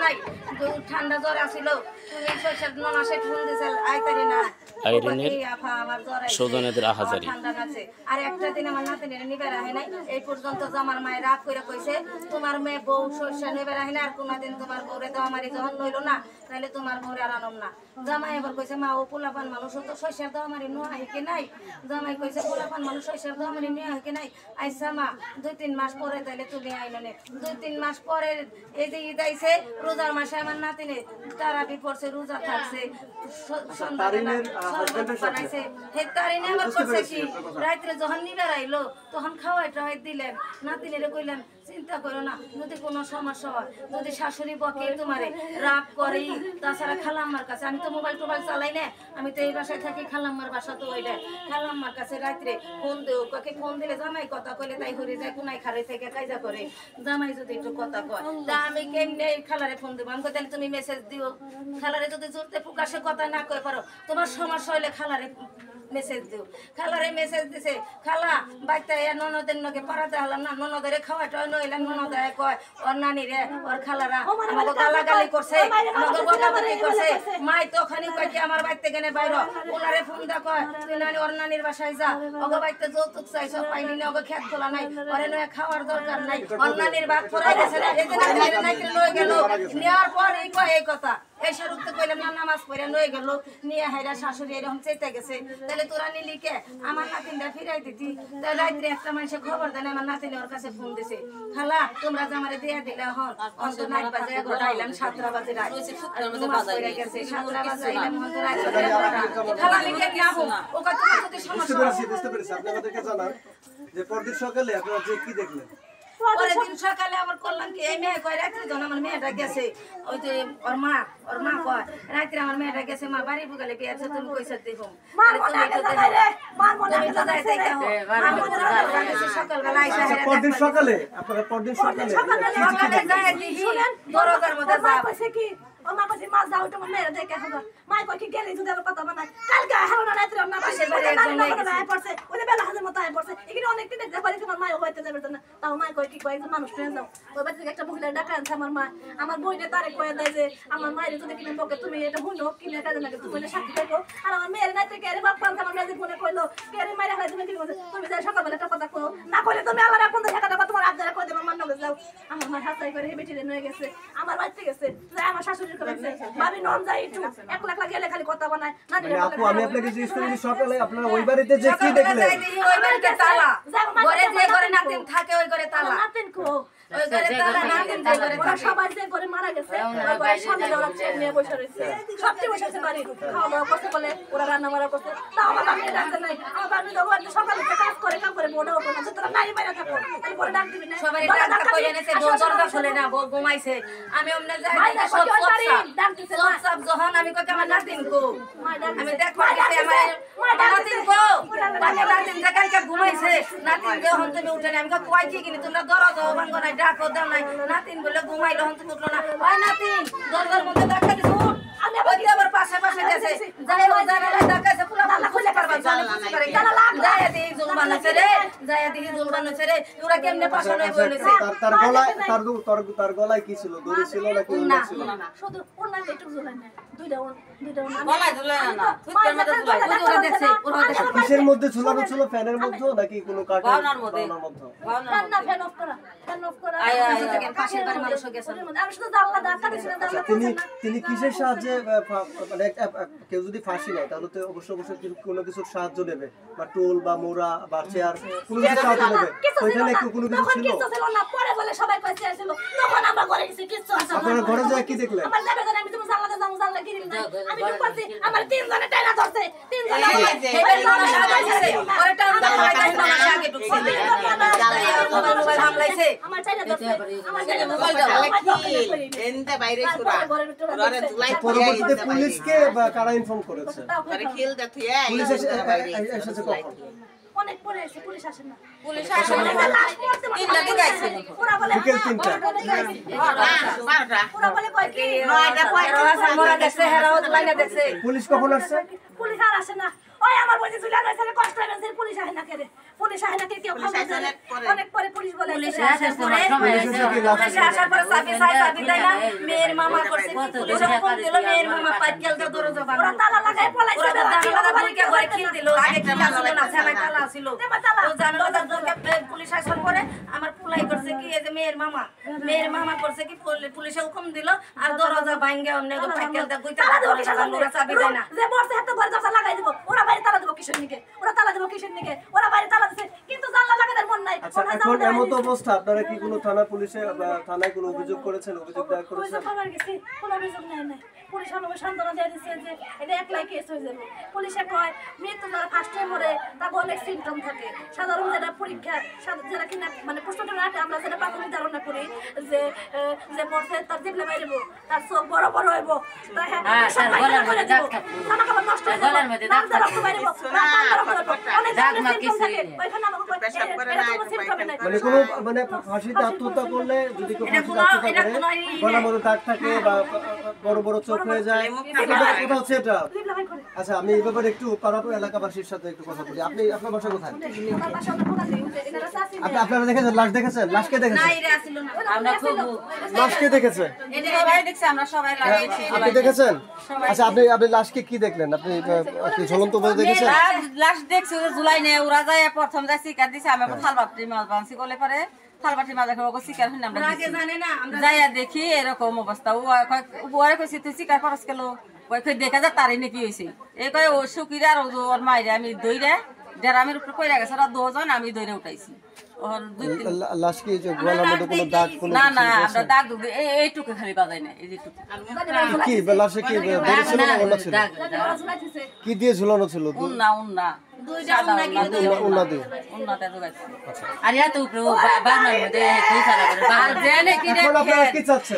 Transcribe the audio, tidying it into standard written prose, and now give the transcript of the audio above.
নাই ঠান্ডা জ্বর আসিল তুমি সরষের ননাসে ফোন দিছিল আইতারি না আইরিনের আফা আমার জ্বর আইছে সৌজন্যদের আহাজারি ঠান্ডা আছে আর একটা দিন আমার নাতিনের নিবে রাহে নাই এই পর্যন্ত জামার মায়ের রাগ করে কইছে তোমার মেয়ে বউ সরষে নিবে রাহে না আর কোনদিন তোমার বউরে দাও আমারই যখন নইলো না তাহলে তোমার বউরে আর আনম না জামাই এবার কইছে মা ও পোলাপান মানুষ তো সরষের দাও আমারই নোয়া হিকে নাই জামাই কইছে পোলাপান মানুষ সরষের দাও আমারই নোয়া হিকে নাই আইসা মা 2-3 মাস পরে তাহলে তুমি আইননে 2-3 মাস পরে এই যে ঈদ আইছে রোজার মাসে আমার নাতিনে তারাবি পড়ছে রোজা থাকছে বানাইছে হে তারিনে আবার করছে কি রাত্রে যখন নিবার আইলো তখন খাওয়াই টাওয়াই দিলেন নাতিনেরে কইলেন চিন্তা করো না যদি কোনো সমস্যা হয় যদি শাশুড়ি বকে তোমারে রাগ করে তাছাড়া খালাম্মার কাছে আমি তো মোবাইল টোবাইল চালাই না আমি তো এই বাসায় থাকি খালাম্মার বাসা তো ওইটা খালাম্মার কাছে রাত্রে ফোন দেও কাকে ফোন দিলে জামাই কথা কইলে তাই হরে যায় কোনাই খারে থেকে কায়দা করে জামাই যদি একটু কথা কয় তা আমি কেমনে খালারে ফোন দেবো আমি তাহলে তুমি মেসেজ দিও খালারে যদি জোরতে প্রকাশে কথা না কয়ে পারো তোমার সমস্যা হইলে খালারে মেসেজ দিও খালারে মেসেজ দিছে খালা বাইতে ননদের নগে পাড়াতে হলাম না ননদের খাওয়াটা নইলাম ননদায় কয় ওর নানিরে ওর খালারা আমাকে গালাগালি করছে আমাকে বকাবকি করছে মাই তো ওখানে কয় কি আমার বাইতে গেনে বাইর ওনারে ফোন দা কয় তুই নানি ওর নানির বাসায় যা ওকে বাইতে যৌতুক চাইছ পাইনি না ওকে খেত খোলা নাই ওরে নয় খাওয়ার দরকার নাই ওর নানির বাপ পড়াই গেছে এই যে নানির নাকি লয়ে গেল নেওয়ার পর এই কয় এই কথা এই শারুখতে কইলাম না নামাজ পড়ে নয়ে গেল নিয়ে হাইরা শাশুড়ি এরকম চেতে গেছে তাহলে তোরা নিলি কে আমার নাতিনটা ফিরাই দিতি তাই রাত্রে একটা মানুষের খবর দেন আমার নাতিন ওর কাছে ফোন দিছে খালা তোমরা যে আমারে দিয়া দিলে হন অন্ত নাইট বাজে ঘটাইলাম 7টা বাজে রাত বাজারে গেছে 7টা বাজে আইলাম অন্ত রাত খালা লিখে কি আহো ও কত যদি সমস্যা বুঝতে পেরেছি আপনি আমাদেরকে জানান যে পরদিন সকালে আপনারা যে কি দেখলেন পরের দিন সকালে আমার করলাম কি এই মেয়ে কয় রাত্রে যখন আমার মেয়েটা গেছে ওই যে ওর মা কয় রাত্রে আমার মেয়েটা গেছে মা বাড়ি বুকালে বিয়ে আছে তুমি কইছ দেখো সকালবেলা আইসা পরদিন সকালে আপনারা পরদিন সকালে যায় দিহি দরজার মধ্যে যা কইছে কি ও মা কইছে মা যাও তোমার মেয়ে দেখে আসো মাই কই কি গেলি যদি আর কথা বানাই কালকে হারনা রাত্রে না পাশে বাড়ি না পড়ছে ওলে বেলা হাজার মত আয় পড়ছে এখানে অনেক দিন দেখতে পারি তোমার মাই হইতে যাবে না তাও মাই কই কি কই যে মানুষ ট্রেন যাও ওই বাড়ি থেকে একটা মহিলা ডাকা আনছে আমার মা আমার বইনে তারে কই দেয় যে আমার মায়ের যদি কিনে বকে তুমি এটা হুনো কিনে কাজে লাগে তুমি সাক্ষী দেখো আর আমার মেয়ের নাইতে কেরে বাপ পান আমার মেয়ে ফোনে কইলো কেরে মাইরা হয় তুমি কি তুমি যাই সকালবেলা একটা কথা কও না কইলে তুমি আলাদা কোন দেখা দাও তোমার আদারে কই দেব মান নগে যাও আমার মা হাতাই করে বেটিরে নয়ে গেছে আমার বাড়িতে গেছে যে আমার শাশুড়ি করেছে ভাবি নন যাই একটু এক লাখ গেলে খালি কথা বানায় না আপু আমি আপনাকে জিজ্ঞেস করি সকালে আপনারা ওই বাড়িতে যে কি দেখলেন ওই বাড়িতে তালা ঘরে যে ঘরে নাতিন থাকে ওই ঘরে তালা নাতিন কো ওই ঘরে তালা নাতিন যে ঘরে থাকে সবাই যে ঘরে মারা গেছে ওই ঘরে সামনে ওরা ছেলে নিয়ে বসে রয়েছে সবচেয়ে বসে আছে বাড়ি খাওয়া দাওয়া করতে বলে ওরা রান্না বাড়া করতে তা আমার বাড়ি ডাকতে নাই আমার বাড়ি তো সকালে কাজ করে কাম করে বড় ওপর না তোরা নাই বাইরে থাকো তাই পরে ডাক দিবি না সবাই ডাক কই এনেছে দরজা খুলে না বউ ঘুমাইছে আমি ওমনে যাই সব সব যখন আমি কই আমার নাতিন কো আমি দেখো আমার নাতিন কো নাতিন জায়গায় ঘুমাইছে নাতিন যখন তুমি উঠে না আমি কই কি কিনি তোমরা দরজা ভাঙ না ডাকো দাও নাই নাতিন বলে ঘুমাইলো হন তুমি উঠলো না ওই নাতিন দরজার মধ্যে ডাকা দিছ আমি আবার পাশে গেছে যাই ও জানালা ডাকাছে পুরো আল্লাহ খুলে পারবা জানে কিছু করে যায় দিই জুল বানাছে রে যায় দিই জুল বানাছে রে তোরা কেমনে পাশানো বলেছে তার গলায় কি ছিল দড়ি ছিল নাকি উন্না ছিল শুধু ওনার একটু ঝুলাই না দুইটা গলায় ঝুলাই না ফুটকার মধ্যে ঝুলাই ওরা দেখছে কিসের মধ্যে ঝুলানো ছিল ফ্যানের মধ্যে নাকি কোনো কাঠের বাউনার মধ্যে না ফ্যান অফ করা পাশের বাড়ির মানুষ গেছে আমি শুধু জানলা ডাকা দিছিলাম তিনি কিসের সাহায্যে মানে কেউ যদি ফাঁসি নেয় তাহলে তো অবশ্যই কোনো কিছুর সাহায্য নেবে বা টোল বা মোড়া বা চেয়ার কোনো কিছু সাহায্য নেবে ওইখানে কি কোনো কিছু ছিল না পরে বলে সবাই কইছে ছিল তখন আমরা ঘরে গেছি কিছু আছে আপনারা ঘরে যায় কি দেখলেন আমার যাবে জানা আমি তুমি জানলা কি দিলাম আমি তো পাচ্ছি আমার তিন জনে টাইনা ধরছে তিন জনে হেবেল মানুষ আগে পরে টান দাও আগে ঢুকছে মোবাইল হামলাইছে আমার টাইনা ধরছে আমার টাইনা মোবাইল দাও এনতে বাইরে সুরা ঘরে জুলাই পরবর্তীতে পুলিশকে কারা ইনফর্ম করেছে আরে খেল দেখি পুলিশ এসেছে কখন অনেক পরে এসে পুলিশ আসে না পুলিশ আসে না তিন লাগে গাইছে পুরা বলে বিকেল 3টা 12টা পুরা বলে কয় কি 9টা কয় রাসা মোরা দেখছে হেরাও লাইনে দেখছে পুলিশ কখন আসছে পুলিশ আর আসে না ও ওই আমার বলছে ঝুলা রয়েছে কষ্ট হয়েছে পুলিশ আহে না কেরে পুলিশ আহে না কে কেউ পুলিশ খবর আসে দেয় অনেক পরে। অনেক পরে পুলিশ বলে পুলিশে আসার পরে পুলিশে আসার পরে চাবি দেয় না মেয়ের মামা করছে পুলিশে ফোন দিল মেয়ের মামা পাইকেল দিয়ে দরজা ওরা ভাঙলো তালা লাগায় পলাইছে ওরা জানালা বাড়িকে ঘরে খিল দিল আগে খিল ছিল না ছালাই তালা ছিল ও জানালা দরজা পুলিশ আসার পরে আমার পুলাই করছে কি এই যে মেয়ের মামা করছে কি পুলিশে হুকুম দিল আর দরজা ভাঙে অন্য পাইকেল দিয়ে গুইতা দরজা ভাঙলো ওরা চাবি দেয় না যে বসে হাতে ঘরে দরজা লাগাই দিব ওরা বাইরে তালা দিব কিসের নিকে ওরা তালা দিব কিসের নিকে ওরা বাইরে তালা দিছে কিন্তু জানলা লাগানোর মন নাই আচ্ছা এখন এমন অবস্থা আপনারা কি কোনো থানা পুলিশে বা থানায় কোনো অভিযোগ করেছেন অভিযোগ দায়ের করেছেন খবর গেছি কোনো অভিযোগ নাই নাই পুলিশ আমাকে সান্ত্বনা দিয়ে দিচ্ছে যে এটা একলাই কেস হয়ে যাবে পুলিশে কয় মৃত্যু যারা ফার্স্ট টাইম মরে তার অনেক সিমটম থাকে সাধারণ যেটা পরীক্ষা যেটা কিনা মানে পোস্টমর্টম আগে আমরা যেটা প্রাথমিক ধারণা করি যে যে মরছে তার জিভলে বাইরেব তার চোখ বড় বড় হইব আমাকে আবার নষ্ট হয়ে যাবে নাম যারা রক্ত বাইরেব অনেক সিমটম থাকে ওইখানে আমাকে মানে কোনো মানে ফাঁসিতে আত্মহত্যা করলে যদি কেউ ফাঁসিতে আত্মহত্যা করে গলার মধ্যে দাগ থাকে বা বড় বড় চোখ হয়ে যায় কোথা হচ্ছে এটা আচ্ছা আমি এই ব্যাপারে একটু পারাপুর এলাকাবাসীর সাথে একটু কথা বলি আপনি আপনার বাসা কোথায় আপনারা দেখেছেন লাশ দেখেছেন লাশকে দেখেছেন লাশকে দেখেছে সবাই দেখছি আমরা সবাই লাগিয়েছি আপনি দেখেছেন আচ্ছা আপনি লাশকে কি দেখলেন আপনি কি ঝুলন্ত অবস্থায় দেখেছেন লাস্ট দেখছি ওরা জুলাই নেই ওরা যায় প্রথম যায় শিকার দিছে আমি থাল বাপটি মাছ বানছি করলে পারে থাল বাটি মাছ দেখে ওকে শিকার হইনি আমরা যাইয়া দেখি এরকম অবস্থা ওরে কইছি তুই শিকার পারস কেন ওই কই দেখা যায় তারই নাকি হয়েছে এই কয় ও শুকিরে আর ওর মাইরে আমি দইরে ডেরামের উপরে কইরা গেছে ওরা দুজন আমি দইরে উঠাইছি ওর লাশ কি গলার মধ্যে কোনো দাগ কোনো না না আমরা দাগ দুগ এইটুকু খালি বাজাই না এই যেটুকু কি লাশে কি বেরিয়েছিল না ওলা ছিল কি দিয়ে ঝুলানো ছিল উন্না উন্না দিয়ে উন্নাতে জোগাইছি আর ইয়া তো উপরে বাংলার মধ্যে দুই সালা করে এখন আপনারা কি চাচ্ছেন